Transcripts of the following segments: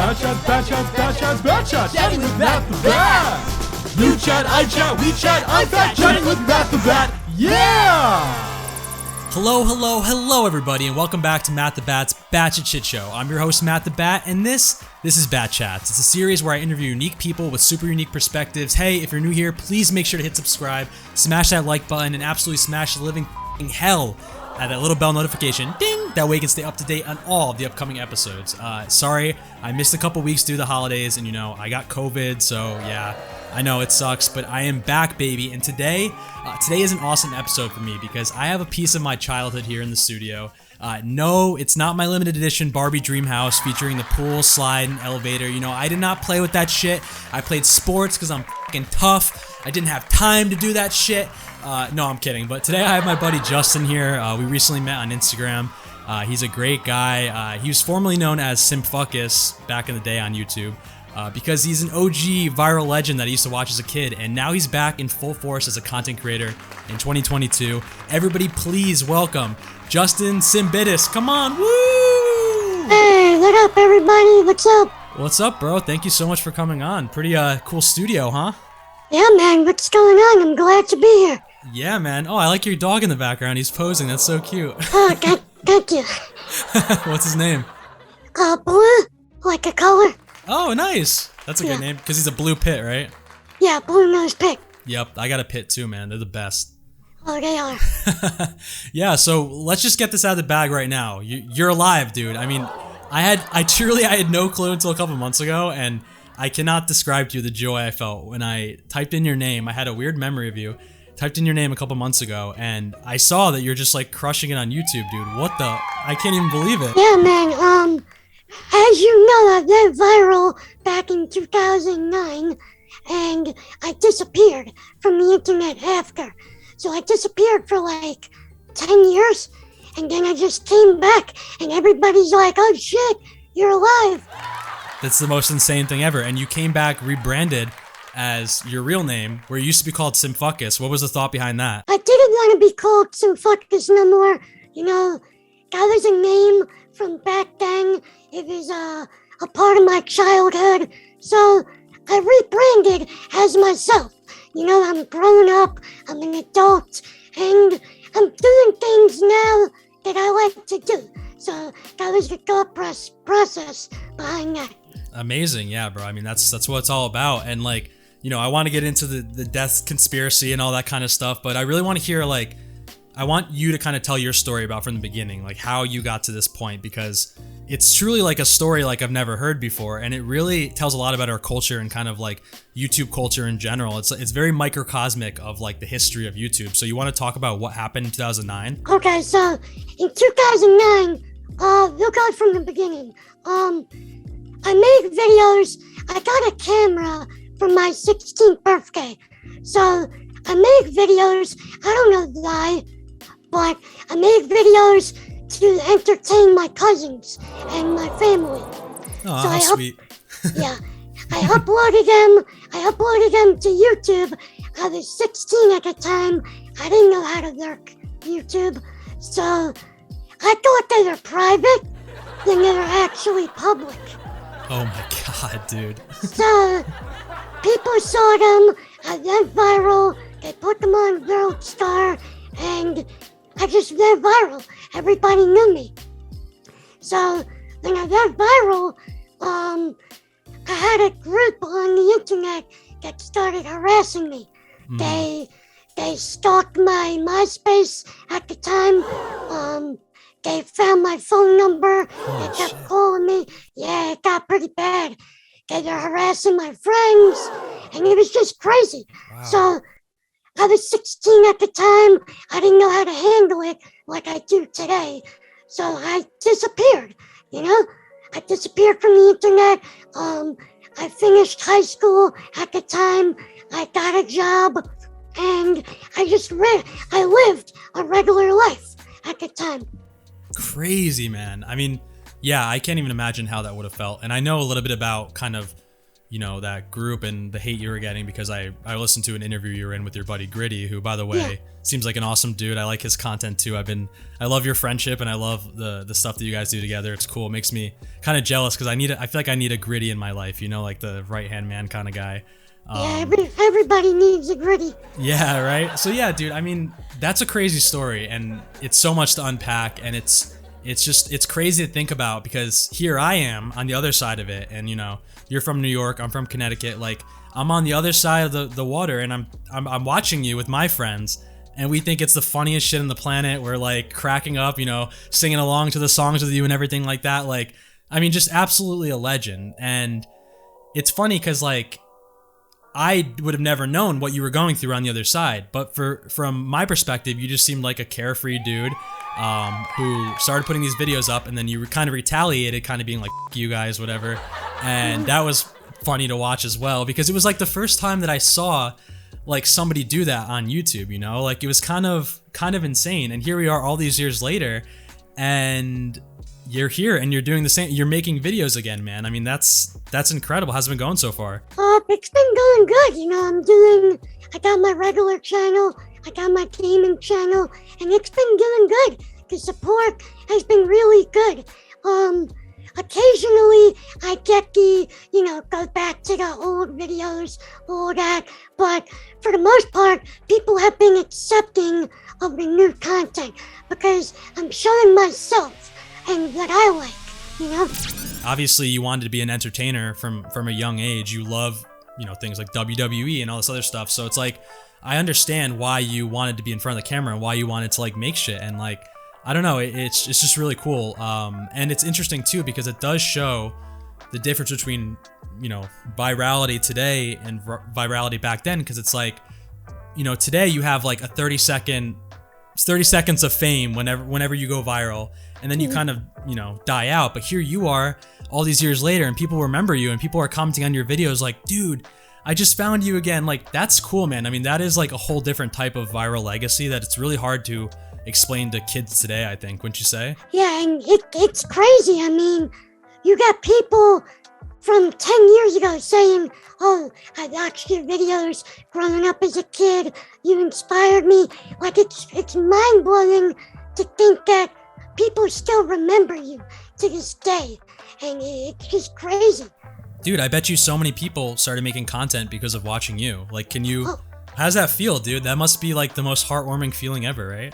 Bat. Chatting with MattTheBat. You chat, I chat, we chat, I'm fat. Chatting with MattTheBat. Yeah! Hello, everybody, and welcome back to MattTheBat's Batch It Shit Show. I'm your host, MattTheBat, and this is Bat Chats. It's a series where I interview unique people with super unique perspectives. Hey, if you're new here, please make sure to hit subscribe, smash that like button, and absolutely smash the living hell out of that little bell notification, ding! That way you can stay up to date on all of the upcoming episodes. Sorry, I missed a couple weeks due to the holidays, and I got COVID, so yeah. I know it sucks, but I am back, baby, and today is an awesome episode for me because I have a piece of my childhood here in the studio. No, it's not my limited edition Barbie dream house featuring the pool, slide, and elevator. I did not play with that shit. I played sports because I'm fucking tough. I didn't have time to do that shit. No, I'm kidding, but today I have my buddy Justin here. We recently met on Instagram. He's a great guy. He was formerly known as Tsimfuckis back in the day on YouTube. Because he's an OG viral legend that I used to watch as a kid, and now he's back in full force as a content creator in 2022. Everybody please welcome Justin Tsimbidis. Come on, woo! Hey, what up everybody, what's up? What's up, bro? Thank you so much for coming on. Pretty cool studio, huh? Yeah, man, what's going on? I'm glad to be here. Yeah, man. Oh, I like your dog in the background. He's posing. That's so cute. Oh, thank you. What's his name? Blue, like a color. Oh, nice. That's a good name, because he's a blue pit, right? Yeah, blue nose pit. Yep, I got a pit too, man. They're the best. Oh, they are. Yeah, so let's just get this out of the bag right now. You're alive, dude. I mean, I had no clue until a couple months ago, and I cannot describe to you the joy I felt when I typed in your name. I had a weird memory of you. Typed in your name a couple months ago, and I saw that you're just like crushing it on YouTube, dude. What the? I can't even believe it. Yeah, man, as you know, I went viral back in 2009, and I disappeared from the internet after. So I disappeared for like 10 years, and then I just came back, and everybody's like, oh shit, you're alive. That's the most insane thing ever. And you came back rebranded as your real name, where you used to be called Tsimfuckis. What was the thought behind that? I didn't want to be called Tsimfuckis no more. That was a name from back then. It was a part of my childhood, so I rebranded as myself. I'm grown up, I'm an adult, and I'm doing things now that I like to do. So that was the thought process behind that. Amazing, yeah, bro. I mean, that's what it's all about. And I want to get into the death conspiracy and all that kind of stuff, but I really want to hear I want you to kind of tell your story about from the beginning, how you got to this point, because it's truly a story I've never heard before, and it really tells a lot about our culture and kind of YouTube culture in general. It's very microcosmic of the history of YouTube. So you want to talk about what happened in 2009? Okay, so in 2009, we'll go from the beginning. I made videos. I got a camera for my 16th birthday, so I made videos. I don't know why, but I made videos to entertain my cousins and my family. Oh, so how sweet. Yeah, I uploaded them to YouTube. I was 16 at the time. I didn't know how to work YouTube, so I thought they were private, then they were actually public. Oh my god, dude. So people saw them, I went viral, they put them on World Star, and I just went viral. Everybody knew me. So when I went viral, I had a group on the internet that started harassing me. They stalked my MySpace at the time. They found my phone number. They kept calling me. Yeah, it got pretty bad. They were harassing my friends, and it was just crazy. Wow. So I was 16 at the time. I didn't know how to handle it like I do today. So I disappeared, I disappeared from the internet. I finished high school at the time. I got a job, and I lived a regular life at the time. Crazy, man. I mean, yeah, I can't even imagine how that would have felt. And I know a little bit about kind of that group and the hate you were getting, because I listened to an interview you were in with your buddy Griddy, who, by the way, seems like an awesome dude. I like his content too. I love your friendship, and I love the stuff that you guys do together. It's cool. It makes me kind of jealous because I feel like I need a Griddy in my life, like the right-hand man kind of guy. Everybody needs a Griddy. Yeah, right? So yeah, dude, I mean, that's a crazy story, and it's so much to unpack, and it's crazy to think about, because here I am on the other side of it, and you're from New York, I'm from Connecticut, like I'm on the other side of the water, and I'm watching you with my friends, and we think it's the funniest shit on the planet. We're like cracking up, singing along to the songs with you and everything like that. Like, I mean, just absolutely a legend. And it's funny because like I would have never known what you were going through on the other side, but from my perspective, you just seemed like a carefree dude who started putting these videos up, and then you kind of retaliated, kind of being like, "F you guys," whatever. And that was funny to watch as well, because it was like the first time that I saw like somebody do that on YouTube, like it was kind of insane. And here we are all these years later, and you're here and you're doing the same. You're making videos again, man. I mean, that's incredible. How's it been going so far? It's been going good. I got my regular channel, I got my gaming channel, and it's been doing good. The support has been really good. Occasionally I get go back to the old videos, all that, but for the most part, people have been accepting of the new content because I'm showing myself and what I like, Obviously, you wanted to be an entertainer from a young age. You love, things like WWE and all this other stuff. So it's like, I understand why you wanted to be in front of the camera and why you wanted to like make shit. And like, I don't know, it's just really cool. And it's interesting too, because it does show the difference between, virality today and virality back then. Cause it's like, today you have like a 30 seconds of fame whenever you go viral, and then you kind of, die out. But here you are all these years later, and people remember you, and people are commenting on your videos like, dude, I just found you again. Like, that's cool, man. I mean, that is like a whole different type of viral legacy that it's really hard to explain to kids today, I think, wouldn't you say? Yeah, and it's crazy. I mean, you got people from 10 years ago saying, "Oh, I watched your videos growing up as a kid. You inspired me." Like, it's mind-blowing to think that people still remember you to this day. And it's just crazy. Dude, I bet you so many people started making content because of watching you. Like, how does that feel, dude? That must be like the most heartwarming feeling ever, right?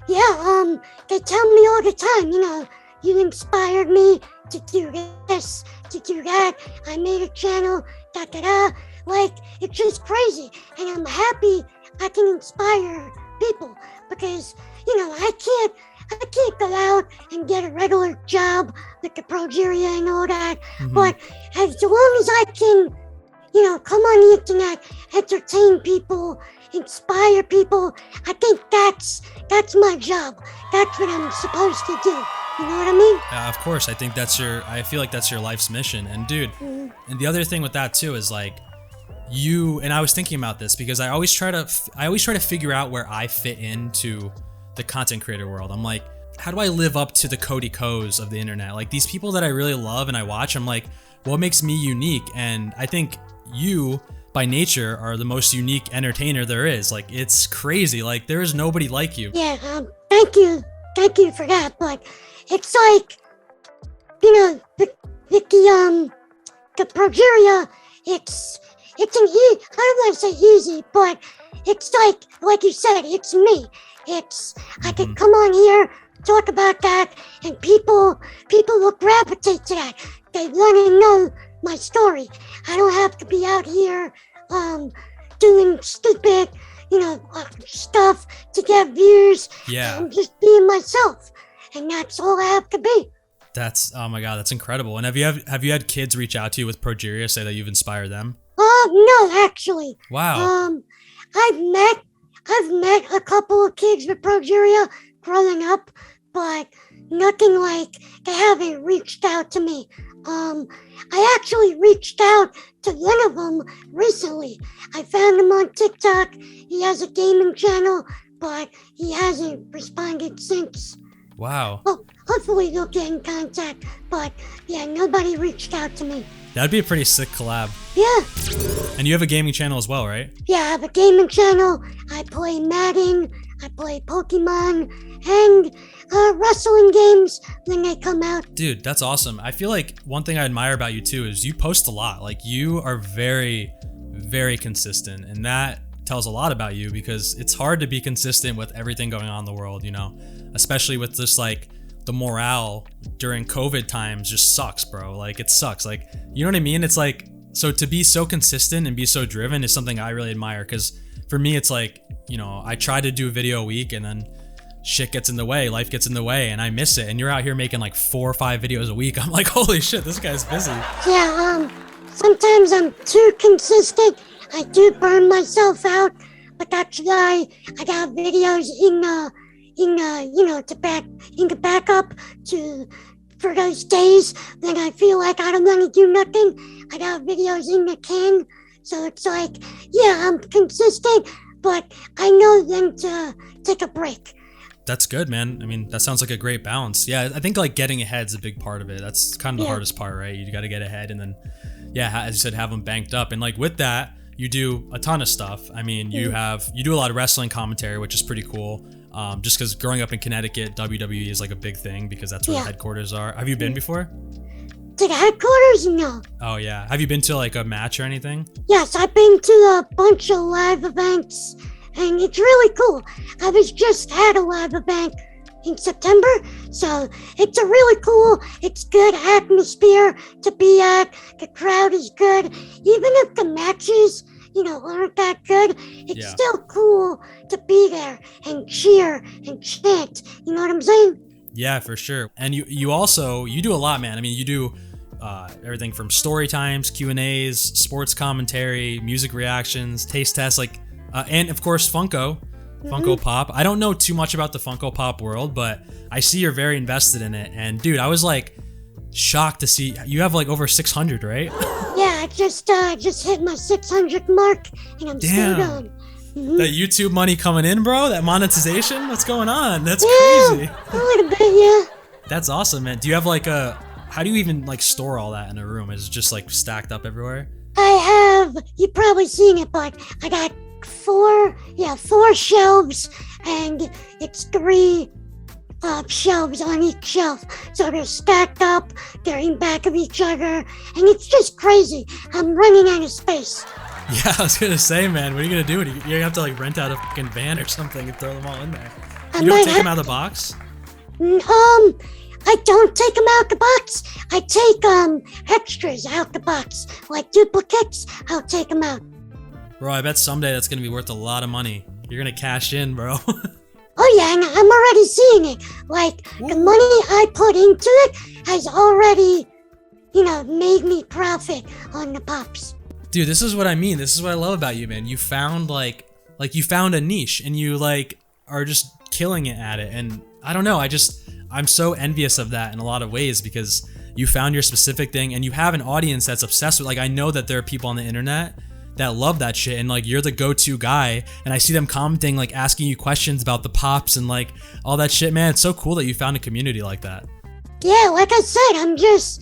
Yeah, they tell me all the time, you inspired me to do this, to do that. I made a channel, da-da-da. Like, it's just crazy. And I'm happy I can inspire people because, I can't go out and get a regular job like the Progeria and all that. Mm-hmm. But as long as I can, come on the internet, entertain people, inspire people, I think that's my job. That's what I'm supposed to do. You know what I mean? Of course. I think I feel like that's your life's mission. And dude, and the other thing with that too is like, and I was thinking about this because I always try to figure out where I fit into the content creator world. I'm like, how do I live up to the Cody Ko's of the internet? Like, these people that I really love and I watch, I'm like, what makes me unique? And I think you, by nature, are the most unique entertainer there is. Like, it's crazy. Like, there is nobody like you. Yeah, thank you for that. But it's like, the Progeria, it's I don't want to say easy, but it's like you said, it's me. I could come on here, talk about that, and people will gravitate to that. They want to know my story. I don't have to be out here doing stupid, stuff to get views. Yeah. I'm just being myself, and that's all I have to be. Oh my God, that's incredible. And have you had kids reach out to you with Progeria, say that you've inspired them? No, actually. Wow. I've met a couple of kids with Progeria growing up, but nothing like they haven't reached out to me. I actually reached out to one of them recently. I found him on TikTok. He has a gaming channel, but he hasn't responded since. Wow. Well, hopefully they'll get in contact, but yeah, nobody reached out to me. That'd be a pretty sick collab. Yeah. And you have a gaming channel as well, right? Yeah, I have a gaming channel. I play Madden, I play Pokemon, and wrestling games when they come out. Dude, that's awesome. I feel like one thing I admire about you too is you post a lot. Like you are very, very consistent, and that tells a lot about you because it's hard to be consistent with everything going on in the world, you know, especially with just like the morale during COVID times just sucks, bro. Like it sucks. Like, you know what I mean? It's like, so to be so consistent and be so driven is something I really admire because for me, it's like, you know, I try to do a video a week and then shit gets in the way, life gets in the way, and I miss it. And you're out here making like 4 or 5 videos a week. I'm like, holy shit, this guy's busy. Yeah, sometimes I'm too consistent. I do burn myself out, but that's why I got videos in to back up for those days when I feel like I don't want to do nothing. I got videos in the can, so it's like, yeah, I'm consistent, but I know when to take a break. That's good, man. I mean, that sounds like a great balance. Yeah, I think like getting ahead is a big part of it. That's kind of the hardest part, right? You got to get ahead and then, yeah, as you said, have them banked up. And like with that, you do a ton of stuff. I mean, you do a lot of wrestling commentary, which is pretty cool. Just because growing up in Connecticut, WWE is like a big thing because that's where the headquarters are. Have you been before? To the headquarters? No. Oh yeah. Have you been to like a match or anything? Yes, I've been to a bunch of live events, and it's really cool. I was just at a live event in September, so it's a really cool, it's good atmosphere to be at. The crowd is good. Even if the matches, you know, aren't that good, it's still cool to be there and cheer and chant. You know what I'm saying? Yeah, for sure. And you also do a lot, man. I mean, you do everything from story times, Q&As, sports commentary, music reactions, taste tests, like, and of course, Funko Pop. I don't know too much about the Funko Pop world, but I see you're very invested in it. And dude, I was like shocked to see you have like over 600, right? Yeah, I just hit my 600 mark, and I'm still going. That YouTube money coming in, bro? That monetization? What's going on? That's crazy. A little bit, yeah. That's awesome, man. Do you have like how do you even like store all that in a room? Is it just like stacked up everywhere? I have, you've probably seen it, but I got 4 shelves, and it's 3 shelves on each shelf. So they're stacked up, they're in back of each other, and it's just crazy. I'm running out of space. Yeah, I was gonna say, man, what are you gonna do? You're gonna have to like rent out a fucking van or something and throw them all in there. You don't take them out of the box? I don't take them out the box. I take extras out the box, like duplicates. I'll take them out. Bro, I bet someday that's gonna be worth a lot of money. You're gonna cash in, bro. Oh yeah, and I'm already seeing it. Like, the money I put into it has already, made me profit on the pops. Dude, this is what I mean. This is what I love about you, man. You found like you found a niche, and you like are just killing it at it. And I don't know, I'm so envious of that in a lot of ways because you found your specific thing and you have an audience that's obsessed with, like, I know that there are people on the internet that love that shit, and like you're the go-to guy, and I see them commenting, like asking you questions about the pops and like all that shit, man. It's so cool that you found a community like that. Yeah, like I said, I'm just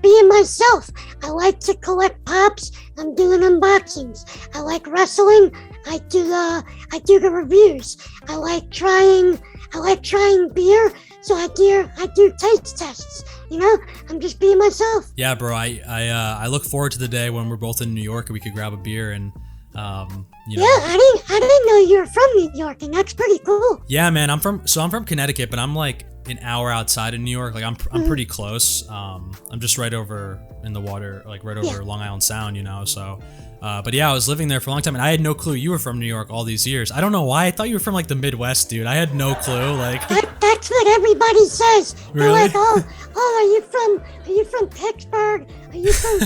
being myself. I like to collect pops. I'm doing unboxings. I like wrestling. I do the reviews. I like trying beer, so I do taste tests. I'm just being myself. Yeah, bro. I look forward to the day when we're both in New York and we could grab a beer and Yeah, I didn't know you were from New York, and that's pretty cool. Yeah, man. I'm from Connecticut, but I'm like an hour outside of New York. Like I'm pretty close. I'm just right over in the water, like right over Long Island Sound, so but yeah, I was living there for a long time, and I had no clue you were from New York all these years. I don't know why. I thought you were from like the Midwest, dude. I had no clue. Like that's what everybody says. Really? They're like, are you from Pittsburgh? Are you from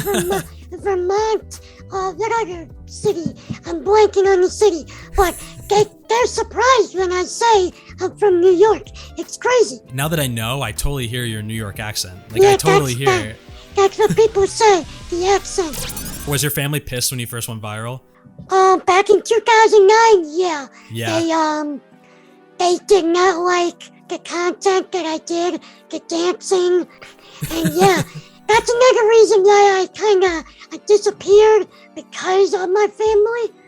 Vermont? What other city? I'm blanking on the city, but they're surprised when I say I'm from New York. It's crazy. Now that I know, I totally hear your New York accent. Like I totally hear it. That's what people say, the accent. Was your family pissed when you first went viral? Back in 2009, yeah. Yeah. They did not like the content that I did, the dancing, and yeah, That's another reason why I disappeared, because of my family.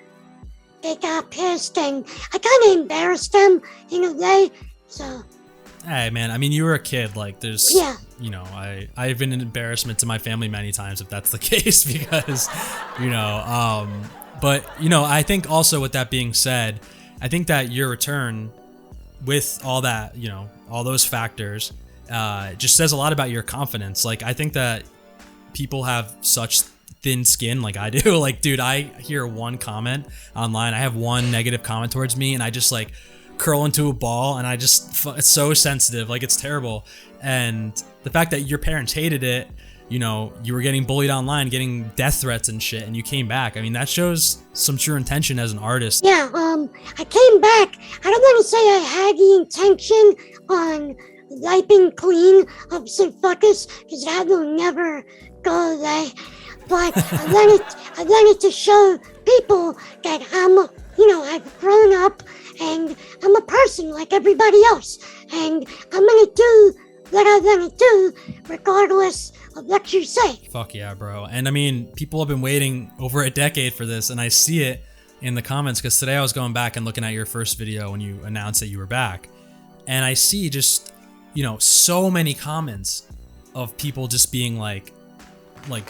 They got pissed and I kind of embarrassed them in a way, so. Hey man, I mean, you were a kid, like there's, Yeah. you know, I've been an embarrassment to my family many times if that's the case, because, you know, but, you know, I think also with that being said, I think that your return with all that, you know, all those factors, just says a lot about your confidence. Like, I think that people have such thin skin like I do. Like, dude, I hear one comment online, I have one negative comment towards me, and I just like curl into a ball, and I just, it's so sensitive, like it's terrible. And the fact that your parents hated it, you know, you were getting bullied online, getting death threats and shit, and you came back. I mean, that shows some true intention as an artist. Yeah, I came back. I don't want to say I had the intention on wiping clean of Tsimfuckis, because that will never go away. But I wanted to show people that I've grown up and I'm a person like everybody else. And I'm gonna do what I wanna do regardless of what you say. Fuck yeah, bro. And I mean, people have been waiting over a decade for this, and I see it in the comments, because today I was going back and looking at your first video when you announced that you were back. And I see just, you know, so many comments of people just being like,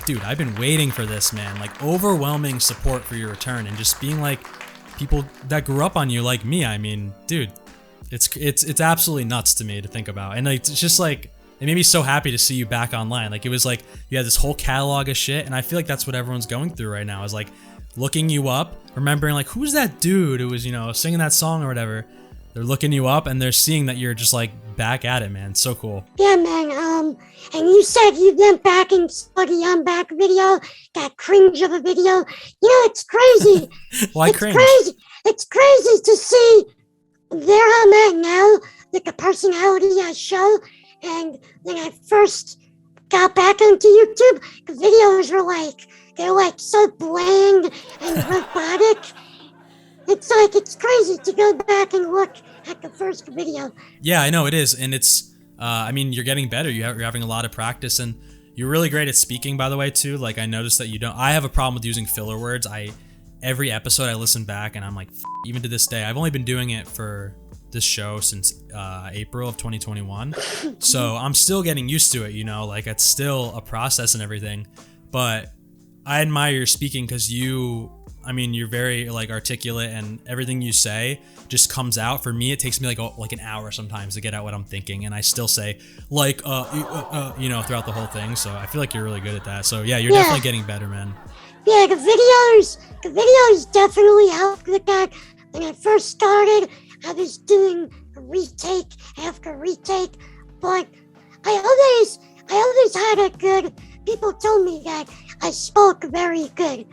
dude, I've been waiting for this, man. Like, overwhelming support for your return, and just being like, people that grew up on you like me. I mean, dude, it's absolutely nuts to me to think about. And like, it's just like, it made me so happy to see you back online. Like, it was like you had this whole catalog of shit, and I feel like that's what everyone's going through right now, is like looking you up, remembering like, who's that dude who was, you know, singing that song or whatever. They're looking you up and they're seeing that you're just like back at it, man. It's so cool. Yeah, man. And you said you went back and saw the I'm back video, that cringe of a video. You know, it's crazy. Why it's cringe? Crazy. It's crazy to see where I'm at now, with the personality I show. And when I first got back onto YouTube, the videos were like, they're like so bland and robotic. It's crazy to go back and look at the first video. Yeah, I know it is. And it's, I mean, you're getting better. You're having a lot of practice, and you're really great at speaking, by the way, too. Like, I noticed that you don't, I have a problem with using filler words. Every episode I listen back and I'm like, even to this day, I've only been doing it for this show since April of 2021. So I'm still getting used to it, you know, like it's still a process and everything. But I admire your speaking, because you're very like articulate, and everything you say just comes out. For me, it takes me like an hour sometimes to get out what I'm thinking, and I still say like you know, throughout the whole thing. So I feel like you're really good at that. So yeah, you're definitely getting better, man. Yeah, the videos definitely helped with that. When I first started, I was doing retake after retake, but I always had a good. People told me that I spoke very good.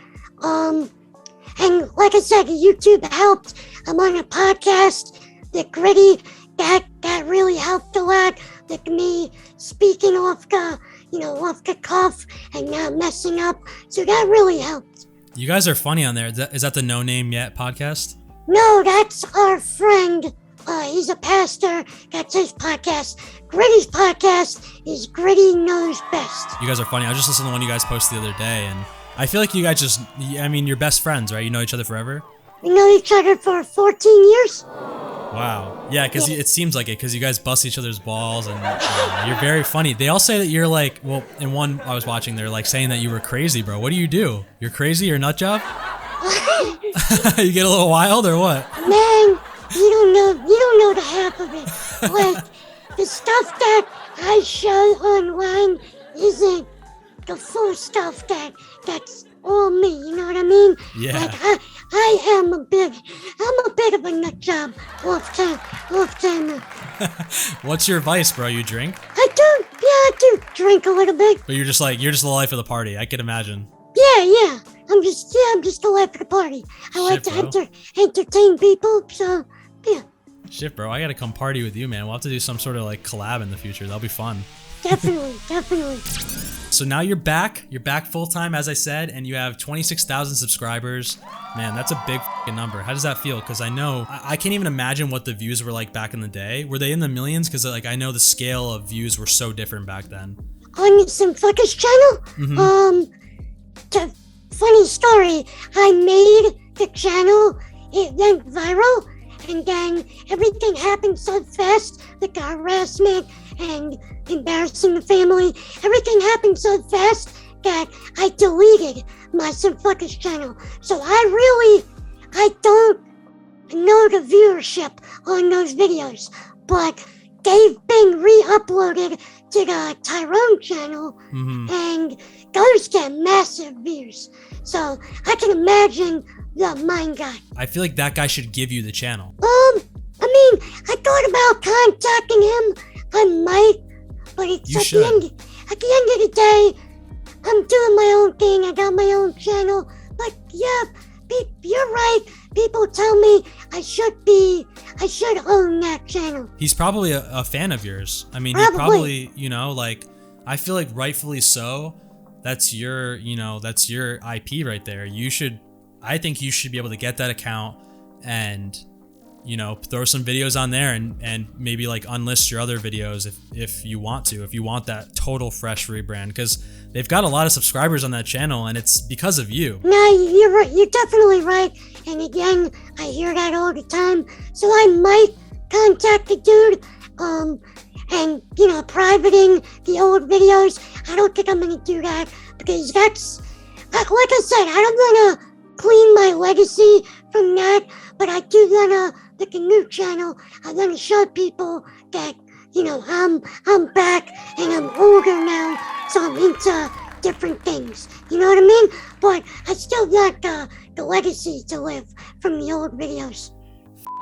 And like I said, YouTube helped. I'm on a podcast, the Griddy, that really helped a lot. Like me speaking off the cuff and not messing up. So that really helped. You guys are funny on there. Is that the No Name Yet podcast? No, that's our friend. He's a pastor. That's his podcast. Griddy's podcast is Griddy Knows Best. You guys are funny. I was just listening to one you guys posted the other day, and I feel like you guys just, I mean, you're best friends, right? You know each other forever? We know each other for 14 years. Wow. Yeah, because it seems like it, because you guys bust each other's balls, and you're very funny. They all say that you're like, well, in one I was watching, they're like saying that you were crazy, bro. What do you do? You're crazy? You're a nut job? You get a little wild or what? Man, you don't know the half of it. Like, the stuff that I show online isn't the full stuff that's all me, you know what I mean? Yeah. Like, I'm a bit of a nut job off time. What's your vice, bro? You drink? I do drink a little bit. But you're just the life of the party. I can imagine. Yeah. I'm just the life of the party. I like to entertain people, so yeah. Shit, bro. I gotta come party with you, man. We'll have to do some sort of like collab in the future. That'll be fun. Definitely. So now you're back. You're back full time, as I said, and you have 26,000 subscribers. Man, that's a big fucking number. How does that feel? Because I know I can't even imagine what the views were like back in the day. Were they in the millions? Because like I know the scale of views were so different back then. on the Tsimfuckis channel. Funny story, I made the channel, it went viral, and then everything happened so fast, like the harassment and embarrassing the family, everything happened so fast that I deleted my Tsimfuckis channel. So I don't know the viewership on those videos, but they've been re-uploaded to the Tyrone channel, and those get massive views. So I can imagine the mine guy. I feel like that guy should give you the channel. I mean, I thought about contacting him. I might, but it's at the end of the day, I'm doing my own thing. I got my own channel. But yeah, you're right. People tell me I should own that channel. He's probably a fan of yours. I mean, Probably. he probably, like, I feel like rightfully so. That's your IP right there. I think you should be able to get that account and, throw some videos on there and maybe like unlist your other videos if you want that total fresh rebrand, because they've got a lot of subscribers on that channel and it's because of you. No, you're right. You're definitely right. And again, I hear that all the time. So I might contact the dude, and privating the old videos. I don't think I'm gonna do that because that's, like I said, I don't wanna clean my legacy from that, but I do wanna, like a new channel, I wanna show people that, I'm back and I'm older now, so I'm into different things. You know what I mean? But I still want the legacy to live from the old videos.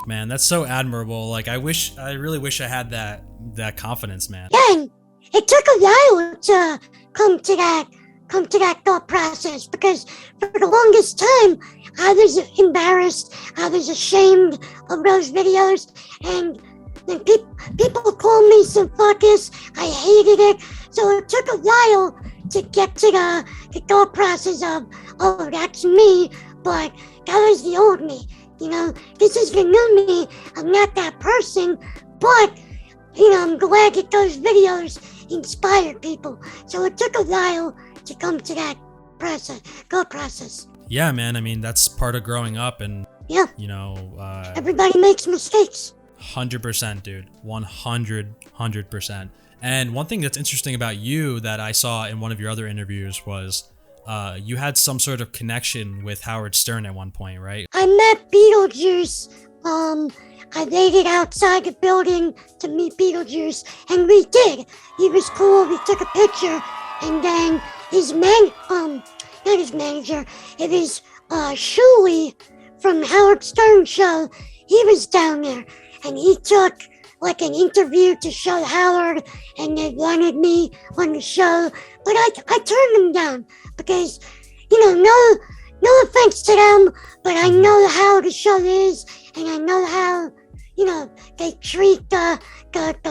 Man, that's so admirable. Like, I really wish I had that confidence, man. Yeah, and it took a while to come to that thought process, because for the longest time I was embarrassed, I was ashamed of those videos, and then people called me Tsimfuckis. I hated it, so it took a while to get to the thought process of, oh, that's me, but that was the old me. This is the new me. I'm not that person, but I'm glad that those videos inspired people. So it took a while to come to that process. Yeah, man. I mean, that's part of growing up, and yeah, everybody makes mistakes. 100%, dude. 100%. And one thing that's interesting about you that I saw in one of your other interviews was you had some sort of connection with Howard Stern at one point, right? I met Beetlejuice. I waited outside the building to meet Beetlejuice, and we did. He was cool. We took a picture, and then not his manager, it was Shuli from Howard Stern show. He was down there, and he took like an interview to show Howard, and they wanted me on the show, but I turned them down because, no offense to them, but I know how the show is, and I know how, they treat the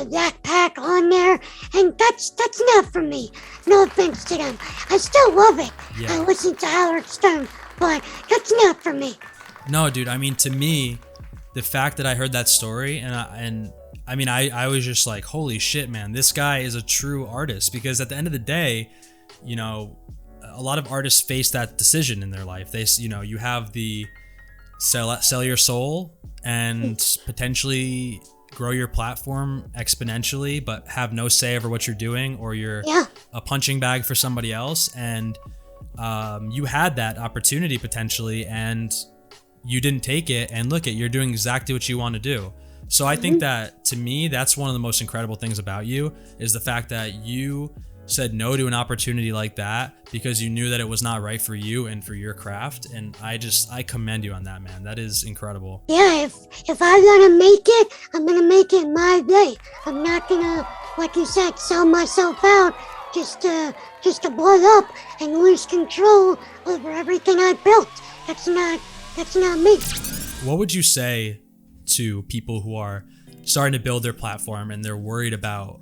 Wack pack on there, and that's not for me. No offense to them. I still love it. Yeah. I listen to Howard Stern, but that's not for me. No, dude. I mean, to me, the fact that I heard that story I was just like, holy shit, man, this guy is a true artist, because at the end of the day, a lot of artists face that decision in their life. They, you have the sell your soul and potentially grow your platform exponentially, but have no say over what you're doing, or you're a punching bag for somebody else. And you had that opportunity potentially, and you didn't take it, and look at, you're doing exactly what you want to do. So I think that, to me, that's one of the most incredible things about you, is the fact that you said no to an opportunity like that because you knew that it was not right for you and for your craft. And I commend you on that, man. That is incredible. Yeah, if I want to make it, I'm going to make it my way. I'm not going to, like you said, sell myself out just to blow up and lose control over everything I built. That's not me. What would you say to people who are starting to build their platform and they're worried about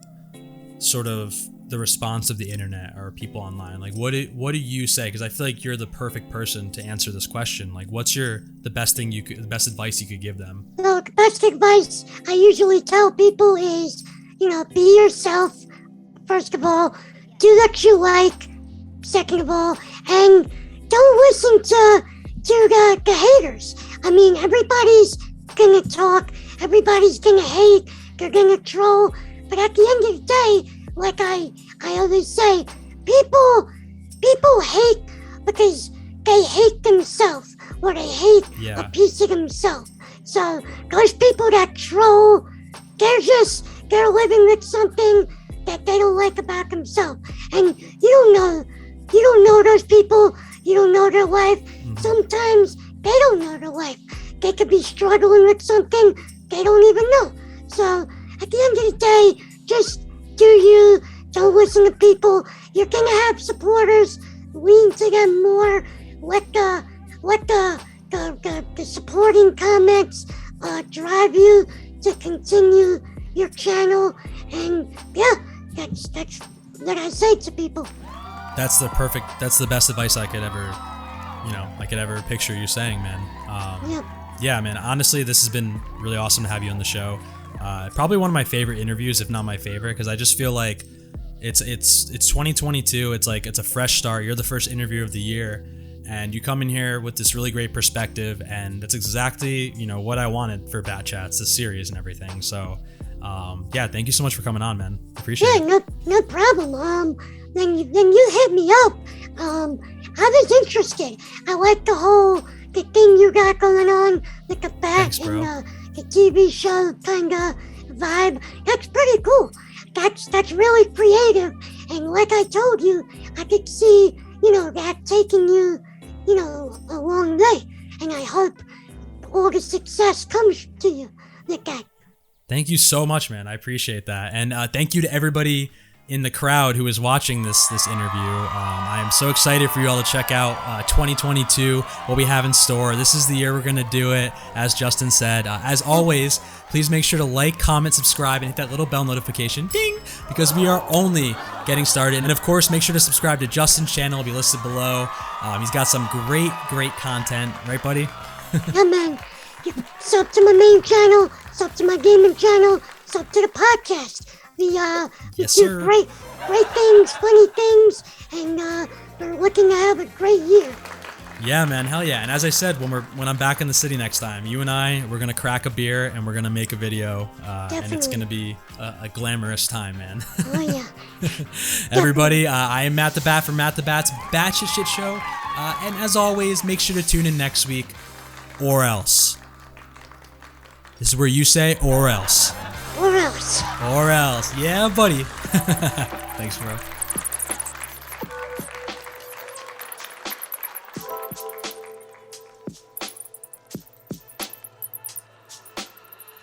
sort of the response of the internet or people online? Like, what do you say? Because I feel like you're the perfect person to answer this question. Like, what's the best advice you could give them? Well, the best advice I usually tell people is, be yourself. First of all, do what you like, second of all, and don't listen to the haters. I mean, everybody's gonna talk, everybody's gonna hate, they're gonna troll, but at the end of the day, like I always say, people hate because they hate themselves, or they hate a piece of themselves. So those people that troll, they're living with something that they don't like about themselves. And you don't know those people, you don't know their life. Sometimes they don't know their life. They could be struggling with something they don't even know. So at the end of the day, just do you, don't listen to people. You're gonna have supporters, lean to them more, let the supporting comments drive you to continue your channel, and yeah, that's what I say to people. That's the best advice I could ever picture you saying, man. Yeah, man, honestly, this has been really awesome to have you on the show. Probably one of my favorite interviews, if not my favorite, because I just feel like it's 2022. It's like it's a fresh start. You're the first interview of the year, and you come in here with this really great perspective, and that's exactly what I wanted for Bat Chats, this series and everything. So, yeah, thank you so much for coming on, man. Appreciate it. Yeah, no problem. Then you hit me up. I was interested. I like the thing you got going on with the bat. Thanks, and the TV show kind of vibe. That's pretty cool. That's really creative. And like I told you, I could see, that taking you, a long way. And I hope all the success comes to you with that. Thank you so much, man. I appreciate that. And thank you to everybody in the crowd who is watching this interview. I am so excited for you all to check out 2022, what we have in store. This is the year we're going to do it, as Justin said. As always, please make sure to like, comment, subscribe, and hit that little bell notification, ding, because we are only getting started. And of course, make sure to subscribe to Justin's channel. It'll be listed below. He's got some great content. Right, buddy? Yeah, man. Sub to my main channel, sub to my gaming channel, sub to the podcast. We do great things, funny things, and we're looking to have a great year. Yeah, man, hell yeah! And as I said, when I'm back in the city next time, you and we're gonna crack a beer and we're gonna make a video, and it's gonna be a glamorous time, man. Oh yeah. Everybody, I am MattTheBat from MattTheBat's Batshit Shit Show, and as always, make sure to tune in next week, or else. This is where you say, or else. Or else. Or else. Yeah, buddy. Thanks, bro.